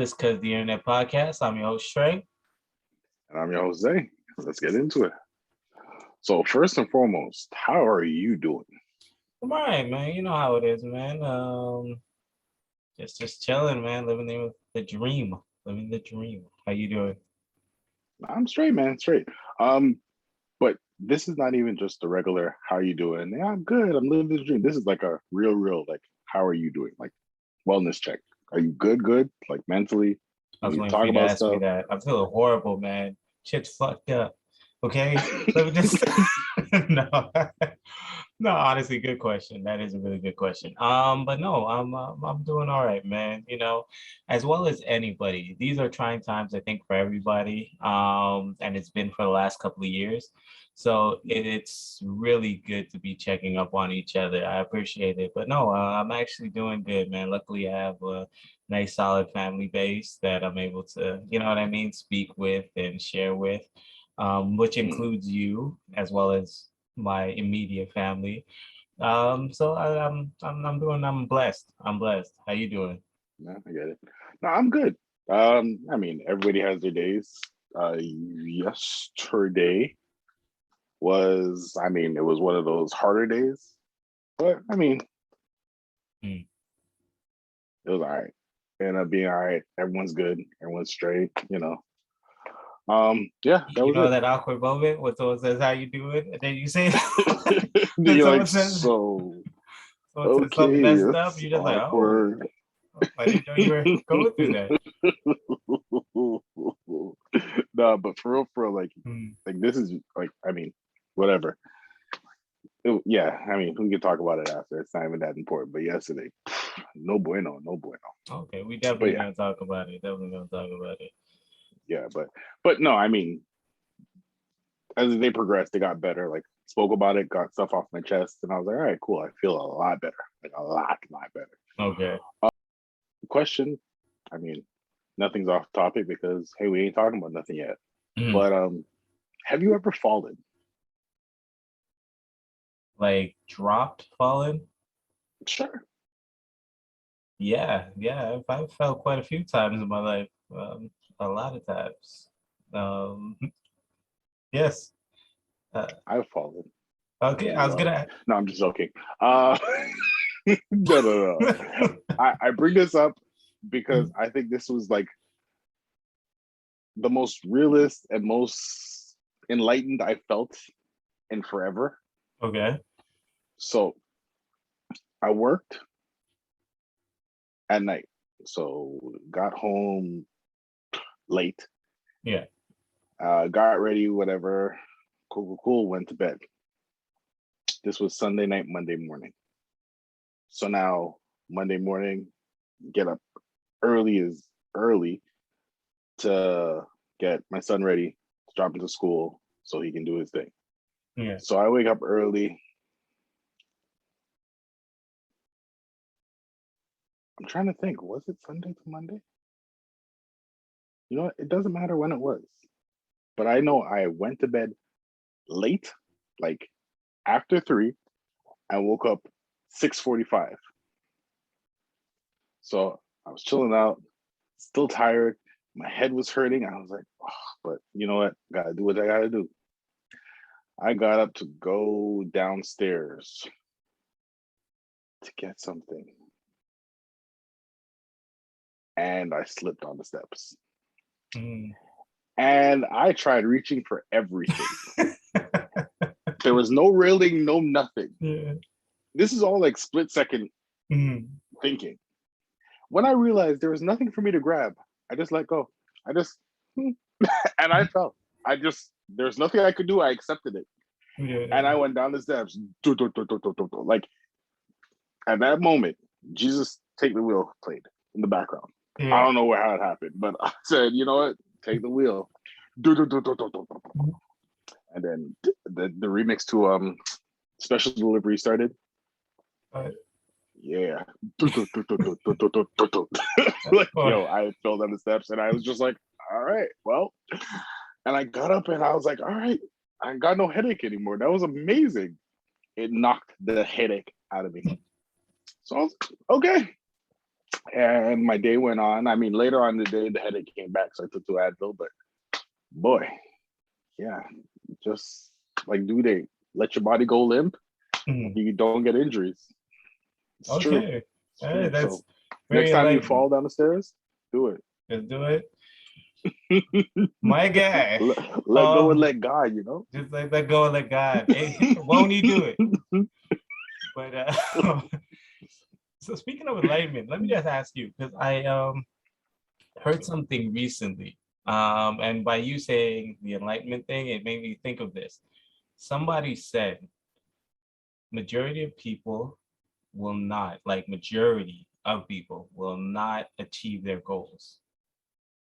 this Cuz the Internet podcast. I'm your host, Trey. And I'm your host, Zay. Let's get into it. So first and foremost, how are you doing? I'm all right, man. You know how it is, man. Just chilling, man. Living the dream. Living the dream. How you doing? I'm straight, man, straight. But this is not even just a regular how you doing. Yeah, I'm good. I'm living the dream. This is like a real, like, how are you doing? Like wellness check. Are you good? Like mentally? I was You waiting for talk you to about ask me stuff. that. I'm feeling horrible, man. Shit's fucked up. Okay? Let me just no. No, honestly, good question. That is a really good question. But no, I'm doing all right, man. You know, as well as anybody. These are trying times, I think, for everybody. And it's been for the last couple of years. So it's really good to be checking up on each other. I appreciate it. But no, I'm actually doing good, man. Luckily, I have a nice, solid family base that I'm able to, you know what I mean, speak with and share with, which Mm, includes you as well as my immediate family. So I'm blessed. I'm blessed. How you doing? yeah, I get it. No, I'm good. I mean, everybody has their days. Yesterday it was one of those harder days, but I mean, Hmm. it was all right. Ended up being all right. Everyone's good. Everyone's straight. Yeah, that You was know it. that awkward moment when someone says how you doing, and then you say, then You're someone like, says, so something okay, messed up, it's you're just like, oh, awkward. I didn't know you were going through that. No, but for real, Hmm. like this is like, I mean, whatever. Yeah, I mean, we can talk about it after. It's not even that important. But yesterday, no bueno, no bueno. Okay, we But definitely yeah, gonna talk about it. Definitely gonna talk about it. yeah, but no, I mean, as they progressed, they got better. Like spoke about it, got stuff off my chest, and I was like, all right, cool. I feel a lot better, like a lot better. Okay. Question, I mean, nothing's off topic because hey, we ain't talking about nothing yet. Mhm. But have you ever fallen? Like dropped, fallen. Sure. Yeah. I've fell quite a few times in my life. A lot of times. Um, yes. Uh, I've fallen. okay, I was Love. gonna. No, I'm just joking. Uh, no. I bring this up because I think this was like the most realist and most enlightened I felt in forever. Okay. So I worked at night. So got home late, Yeah. got ready, whatever. Cool. Went to bed. This was Sunday night, Monday morning. So now Monday morning, get up early as early to get my son ready to drop into school so he can do his thing. Yeah. So I wake up early. I'm trying to think, was it Sunday to Monday? You know what? It doesn't matter when it was. But I know I went to bed late, like after 3. I woke up 6:45. So I was chilling out, still tired. My head was hurting. I was like, oh, but you know what? Gotta do what I gotta do. I got up to go downstairs to get something. And I slipped on the steps. Mm. And I tried reaching for everything. There was no railing, no nothing. Yeah. This is all like split second Mm. thinking. When I realized there was nothing for me to grab, I just let go. I just, and I fell. There's nothing I could do. I accepted it. And I Yeah. went down the steps. Like at that moment, Jesus Take the Wheel played in the background. I Yeah. don't know how it happened, but I said, you know what? Take the wheel. And then the remix to Special Delivery started. But, Yeah. Like, or, yo, I fell down the steps and I was just like, all right, well. And I got up and I was like, all right, I got no headache anymore. That was amazing. It knocked the headache out of me. So I was okay. And my day went on. I mean, later on in the day, the headache came back, so I took two Advil. But boy, yeah, just like do they let your body go limp? Mhm. You don't get injuries. It's true. Okay. It's All right, true. that's So very next time you enlightening. fall down the stairs, do it. Let's do it. My guy. Let go and Um, let God, you know? just let go and let God. Won't he do it? But so speaking of enlightenment, let me just ask you, because I heard something recently. And by you saying the enlightenment thing, it made me think of this. Somebody said majority of people will not, like majority of people will not achieve their goals.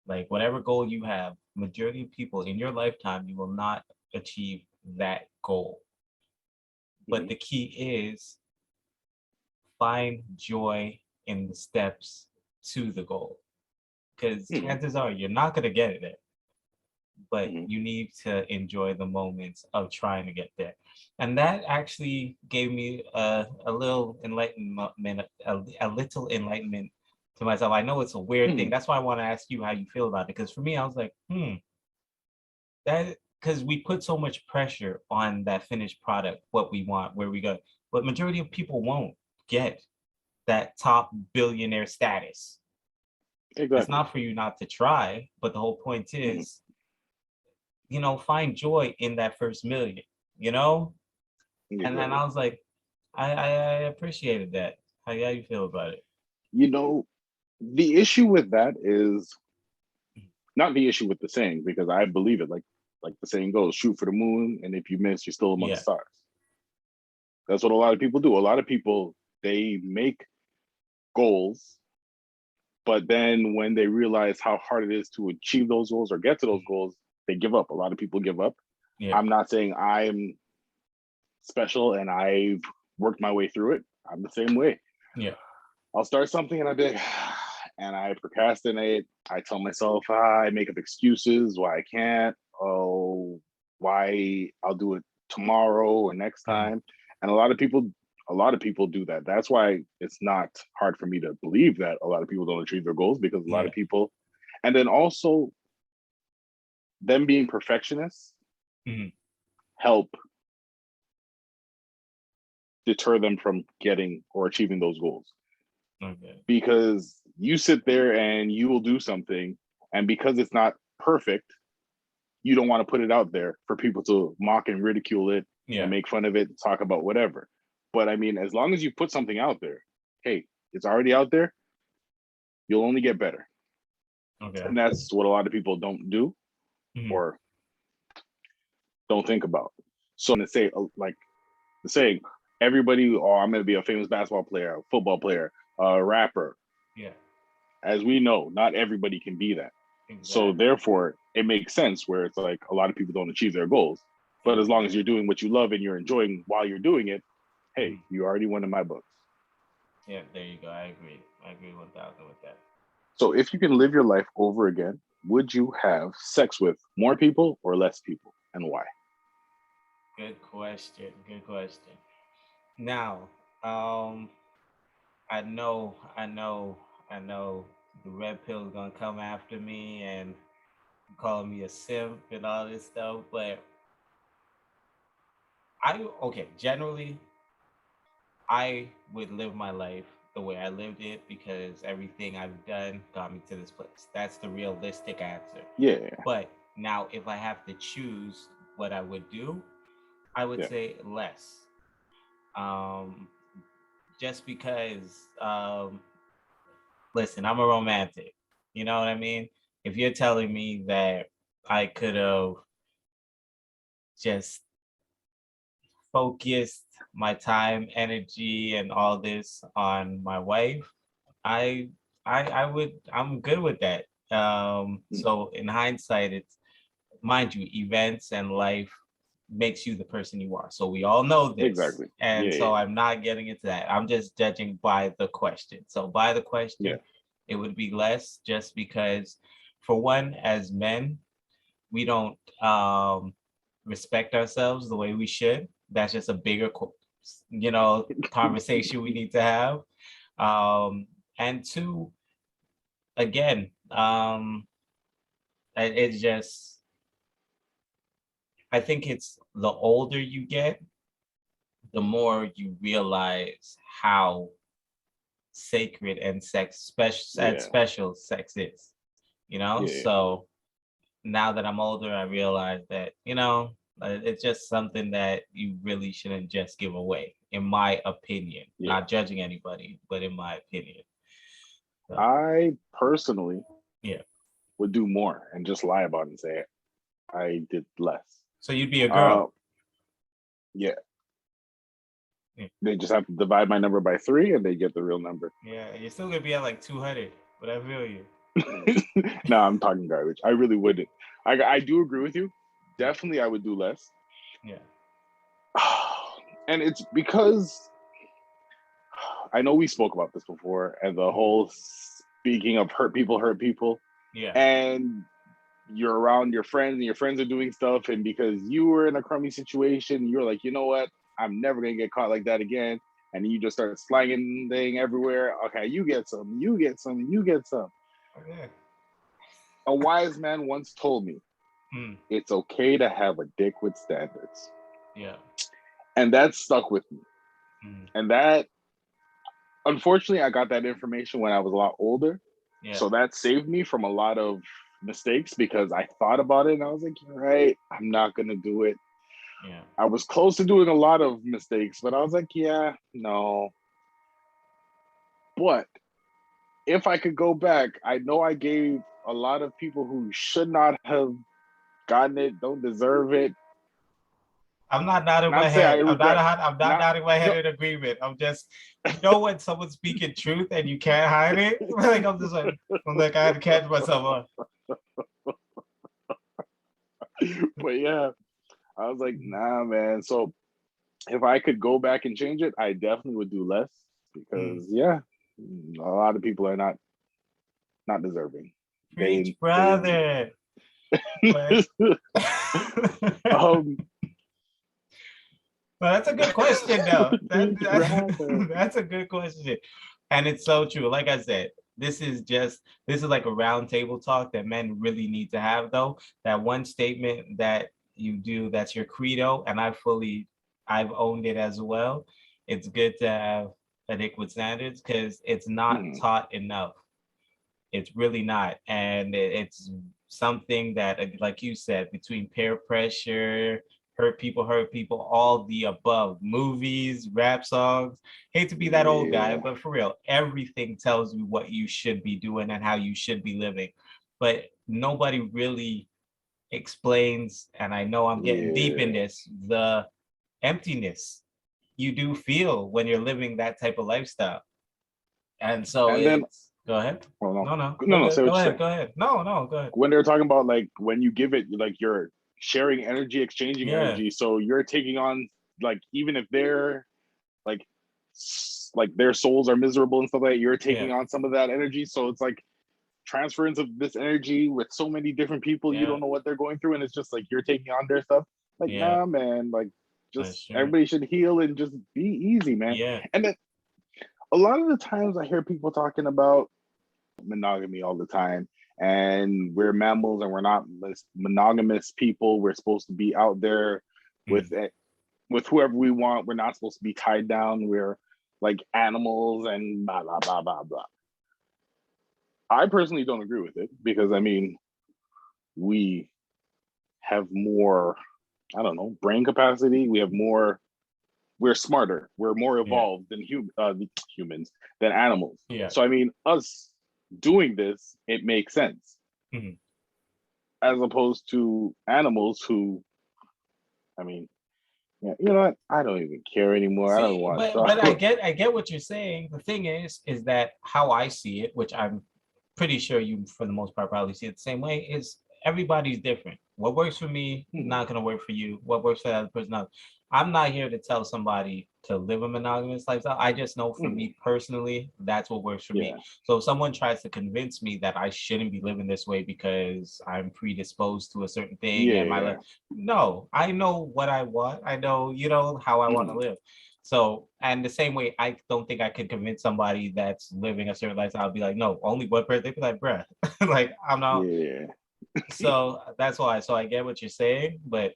Like whatever goal you have, majority of people in your lifetime, you will not achieve that goal. But Mhm. the key is find joy in the steps to the goal. Because Mhm. chances are you're not going to get it there, but Mhm. you need to enjoy the moments of trying to get there. And that actually gave me a little enlightenment, a little enlightenment to myself. I know it's a weird thing. Mhm. That's why I want to ask you how you feel about it. Because for me, I was like, that because we put so much pressure on that finished product, what we want, where we go. But majority of people won't get that top billionaire status. It's Exactly. not for you not to try, but the whole point Mhm. is, find joy in that first million, you know? And then Exactly. I was like, I appreciated that. How you feel about it? You know, the issue with that is not the issue with the saying, because I believe it. Like the saying goes, shoot for the moon, and if you miss, you're still among the Yeah, stars. That's what a lot of people do. A lot of people, they make goals, but then when they realize how hard it is to achieve those goals or get to those goals, they give up. A lot of people give up. yeah, I'm not saying I'm special and I've worked my way through it. I'm the same way. yeah, I'll start something and I'll be like, and I procrastinate. I tell myself, I make up excuses why I can't. Oh, why I'll do it tomorrow or next mm, time. And a lot of people do that. That's why it's not hard for me to believe that a lot of people don't achieve their goals, because a lot yeah, of people, and then also them being perfectionists mm, help deter them from getting or achieving those goals. okay, Because you sit there and you will do something, and because it's not perfect, you don't want to put it out there for people to mock and ridicule it and yeah, make fun of it, talk about whatever. But I mean, as long as you put something out there, hey, it's already out there, you'll only get better. okay, And that's what a lot of people don't do mm, or don't think about. So to say, like the saying, everybody, oh, I'm going to be a famous basketball player, a football player, a rapper. yeah, As we know, not everybody can be that. So exactly, therefore, it makes sense where it's like a lot of people don't achieve their goals. But as long as exactly. you're doing what you love and you're enjoying while you're doing it, hey, Mm. you already won in my books. Yeah, there you go. I agree. I agree 1,000 with that. So if you can live your life over again, would you have sex with more people or less people, and why? Good question. Good question. Now, um, I know the red pill is gonna come after me and calling me a simp and all this stuff, but generally I would live my life the way I lived it because everything I've done got me to this place. That's the realistic answer. Yeah, But now if I have to choose what I would do, I would yeah, say less. Um, just because listen, I'm a romantic. You know what I mean? If you're telling me that I could have just focused my time, energy, and all this on my wife, I I'm good with that. mm, So in hindsight, it's mind you, events and life makes you the person you are. So we all know this. exactly. And Yeah, so yeah, I'm not getting into that. I'm just judging by the question. So by the yeah, question, it would be less just because for one, as men, we don't respect ourselves the way we should. That's just a bigger conversation we need to have. And two, again, it's just, I think it's the older you get, the more you realize how sacred and Yeah, special sex is, yeah, So now that I'm older, I realize that, it's just something that you really shouldn't just give away, in my opinion. yeah. Not judging anybody, but in my opinion. So, I personally yeah. would do more and just lie about it and say I did less. So you'd be a Uh, girl. yeah, Yeah. they just have to divide my number by 3 and they get the real number. Yeah, you're still gonna be at like 200, but I feel you. No, I'm talking garbage. I really wouldn't. I do agree with you. Definitely, I would do less. Yeah. And it's because I know we spoke about this before, and the whole speaking of hurt people, Yeah. and you're around your friends, and your friends are doing stuff, and because you were in a crummy situation, you're like, you know what? I'm never gonna get caught like that again. And you just start slanging thing everywhere. Okay, you get some, you get some, you get some. Okay. A wise man once told me, Hmm. it's okay to have a dick with standards. Yeah. And that stuck with me. Hmm. And that, unfortunately, I got that information when I was a lot older. Yeah. So that saved me from a lot of mistakes because I thought about it and I was like, you're right, I'm not going to do it. Yeah. I was close to doing a lot of mistakes, but I was like, yeah, no. But if I could go back, I know I gave a lot of people who should not have gotten it, don't deserve it. I'm not nodding my Not say I head. regret, I'm not not, nodding my head no. in agreement. I'm just, when someone's speaking truth and you can't hide it, like I'm like, I had to catch myself on. But yeah, I was like, nah, man. So if I could go back and change it, I definitely would do less Mm. because yeah, a lot of people are not deserving. Preach, They brother. But um well, that's a good question, though. preach, brother. That's a good question, and it's so true. Like I said, this is like a round table talk that men really need to have, though. That one statement that you do, that's your credo, and I've owned it as well. It's good to have adequate standards because it's not Mhm. taught enough. It's really not. And it's something that, like you said, between peer pressure, hurt people, all the above, movies, rap songs. Hate to be that old guy, Yeah, but for real, everything tells you what you should be doing and how you should be living. But nobody really explains, and I know I'm getting deep in yeah. this, the emptiness you do feel when you're living that type of lifestyle. And so And then, go ahead. oh no, No, no, no, no. Say what go you're ahead, saying. go ahead. No, no, go ahead. When they're talking about like when you give it, like you're sharing energy, exchanging Yeah, energy. So you're taking on like even if they're like like their souls are miserable and stuff like that, you're yeah, taking on some of that energy. So it's like transference of this energy with so many different people. You yeah, don't know what they're going through, and it's just like you're taking on their stuff. Like, yeah, nah, man. Like, that's just true. everybody should heal and just be easy, man. Yeah, And then a lot of the times I hear people talking about monogamy all the time, and we're mammals and we're not monogamous people. We're supposed to be out there with mm, it, with whoever we want. We're not supposed to be tied down. We're like animals and blah blah blah blah blah. I personally don't agree with it because I mean we have more, I don't know, brain capacity. We have more. We're smarter. We're more yeah, evolved than humans than animals. yeah. So I mean, us doing this, it makes sense Mhm. as opposed to animals who, I mean, yeah, you know what? I don't even care anymore. I don't See, want to but talk. I get what you're saying. The thing is that how I see it, which I'm pretty sure you, for the most part, probably see it the same way, is everybody's different. What works for me, not gonna work for you. What works for the other person, not. I'm not here to tell somebody to live a monogamous lifestyle. I just know for me personally, that's what works for me. Yeah, So if someone tries to convince me that I shouldn't be living this way because I'm predisposed to a certain thing and my life, yeah, no, I know what I want. I know, how I want to live. So, and the same way, I don't think I could convince somebody that's living a certain lifestyle. I'll be like, no, only one person. They'd be like, bruh, like I'm not. Yeah. So that's why. So I get what you're saying, but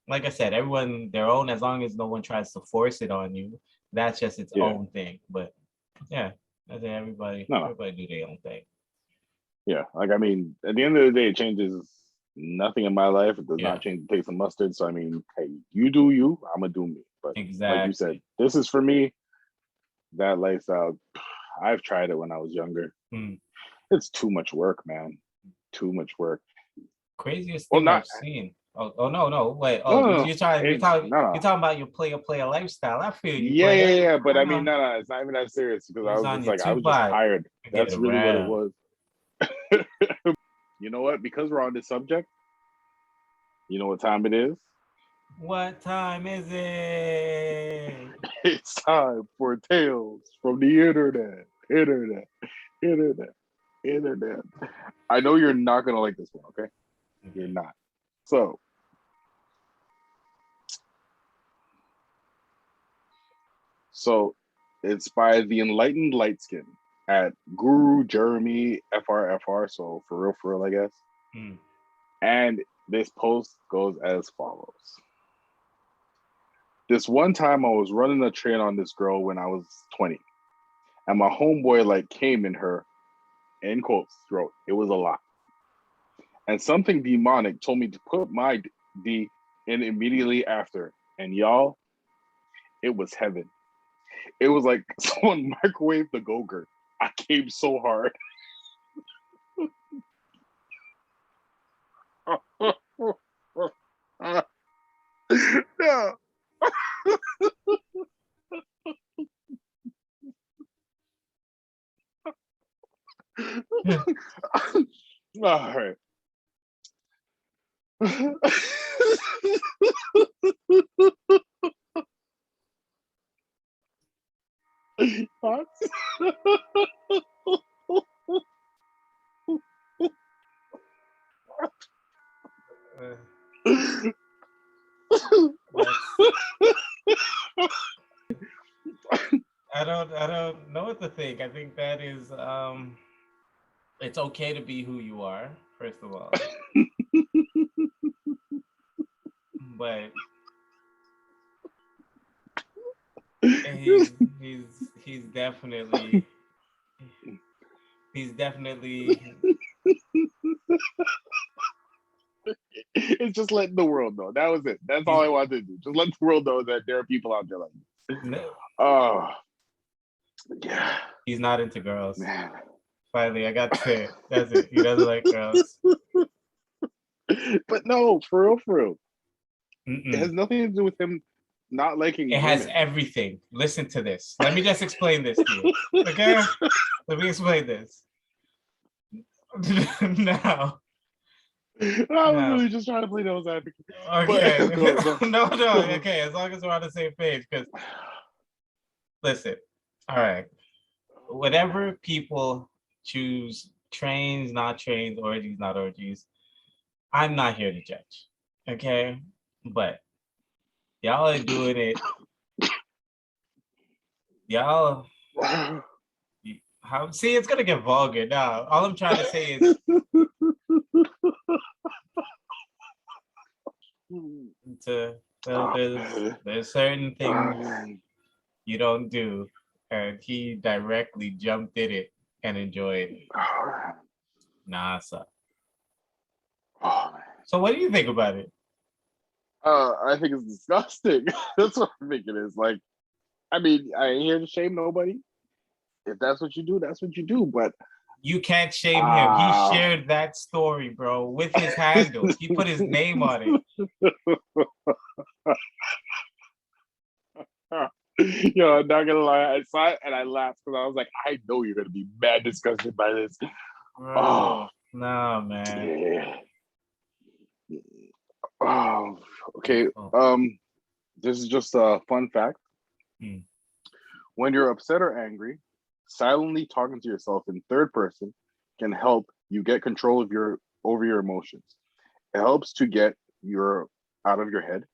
like I said, everyone their own. As long as no one tries to force it on you, that's just its Yeah. own thing. But yeah, I think No, no. everybody do their own thing. Yeah. Like, I mean, at the end of the day, it changes nothing in my life. It does Yeah, not change the taste of mustard. So, I mean, hey, you do you, I'm going to do me. But like you said, exactly. this is for me, that lifestyle. I've tried it when I was younger. Hmm. It's too much work, man. Too much work. Craziest Well, thing not, I've seen. Oh no no wait no, oh no, you're no. trying Hey, no, you're no. talking about your player lifestyle. I feel you Yeah, player. yeah, yeah. But I mean, Uh, no, no, it's not even that serious because you I was was on just your like, I two was just bike. tired. Get That's really what it around. was. You know what? Because we're on this subject, you know what time it is? What time is it? It's time for Tales from the Internet. Internet. Internet. Internet. I know you're not going to like this one, okay? You're not. So it's by the Enlightened Lightskin at Guru Jeremy FRFR. So for real, I guess. Hmm. And this post goes as follows. This one time I was running a train on this girl when I was 20. And my homeboy like came in her, in quotes, throat. It was a lot. And something demonic told me to put my D in immediately after. And y'all, it was heaven. It was like someone microwaved the Go-Gurt. I came so hard. Yeah. All right. Thoughts? I don't know what to think. I think that is it's okay to be who you are, first of all. But he's he's definitely he's definitely It's just letting the world know. That was it. That's all I wanted to do. Just let the world know that there are people out there like this. Oh, yeah. he's not into girls. Man. Finally, I got to say it. That's it. He doesn't like girls. But no, for real, for real. Mm-mm. It has nothing to do with him not liking It has women. everything. Listen to this. Let me just explain this to you. Okay? Let me explain this. Now. I was really just trying to play devil's advocate. Okay. But, go. No. Okay. As long as we're on the same page. Because listen. All right. Whatever people choose, trains, not trains, orgies, not orgies, I'm not here to judge. Okay? But y'all are doing it. Y'all see it's gonna get vulgar now. All I'm trying to say is there's certain things you don't do, and he directly jumped in it and enjoyed it. Nah, son. So what do you think about it? I think it's disgusting. That's what I think it is. Like, I mean, I ain't here to shame nobody. If that's what you do, that's what you do. But you can't shame him. He shared that story, bro, with his handle. He put his name on it. Yo, I'm not gonna lie. I saw it and I laughed because I was like, I know you're gonna be mad disgusted by this. Bro, nah, man. Yeah. Oh, okay. This is just a fun fact. When you're upset or angry, silently talking to yourself in third person can help you get control of over your emotions. It helps to get your out of your head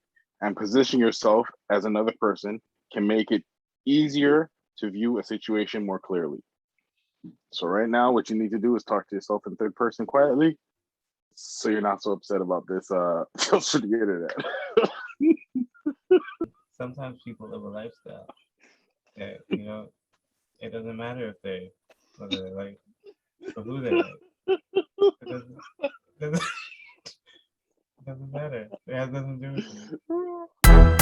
and position yourself as another person can make it easier to view a situation more clearly. So right now, what you need to do is talk to yourself in third person quietly, so you're not so upset about this social internet. Sometimes people live a lifestyle that, it doesn't matter if whether they like, or who they like. It doesn't matter. It has nothing to do with it.